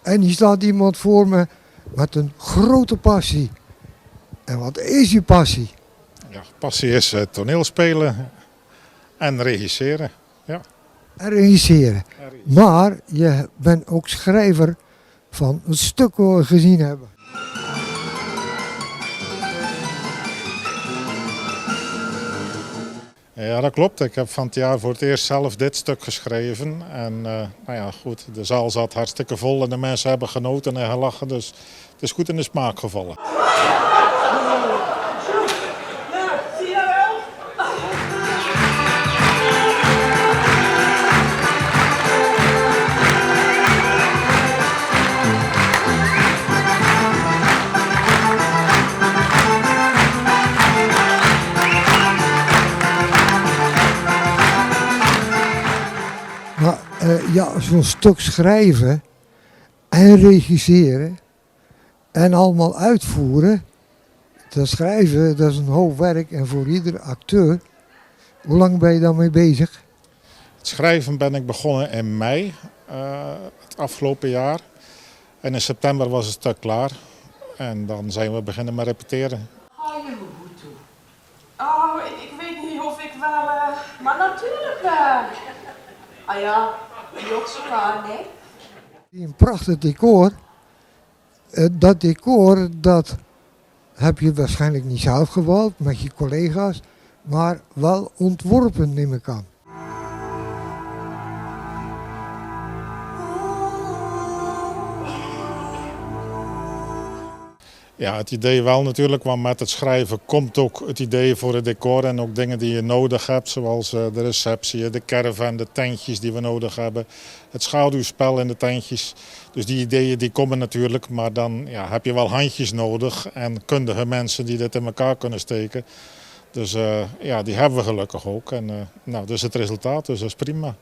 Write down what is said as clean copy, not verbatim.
En hier staat iemand voor me met een grote passie. En wat is je passie? Ja, passie is toneelspelen en regisseren. Ja. En regisseren. Maar je bent ook schrijver van een stuk wat we gezien hebben. Ja, dat klopt. Ik heb van het jaar voor het eerst zelf dit stuk geschreven. En nou ja, goed, de zaal zat hartstikke vol en de mensen hebben genoten en gelachen. Dus het is goed in de smaak gevallen. Maar ja, zo'n stuk schrijven en regisseren en allemaal uitvoeren. Dat schrijven, dat is een hoop werk en voor iedere acteur. Hoe lang ben je daarmee bezig? Het schrijven ben ik begonnen in mei het afgelopen jaar. En in september was het stuk klaar. En dan zijn we beginnen met repeteren. Oh, je moet goed toe. Oh, ik weet niet of ik wel... maar natuurlijk... Ah ja, die ook zo klaar, nee? Een prachtig decor. Dat decor, dat heb je waarschijnlijk niet zelf gebouwd met je collega's, maar wel ontworpen, neem ik aan. Ja, het idee wel natuurlijk, want met het schrijven komt ook het idee voor het decor en ook dingen die je nodig hebt, zoals de receptie, de caravan, de tentjes die we nodig hebben, het schaduwspel in de tentjes. Dus die ideeën die komen natuurlijk, maar dan ja, heb je wel handjes nodig en kundige mensen die dit in elkaar kunnen steken. Dus ja, die hebben we gelukkig ook. En nou, dus het resultaat, dus dat is prima.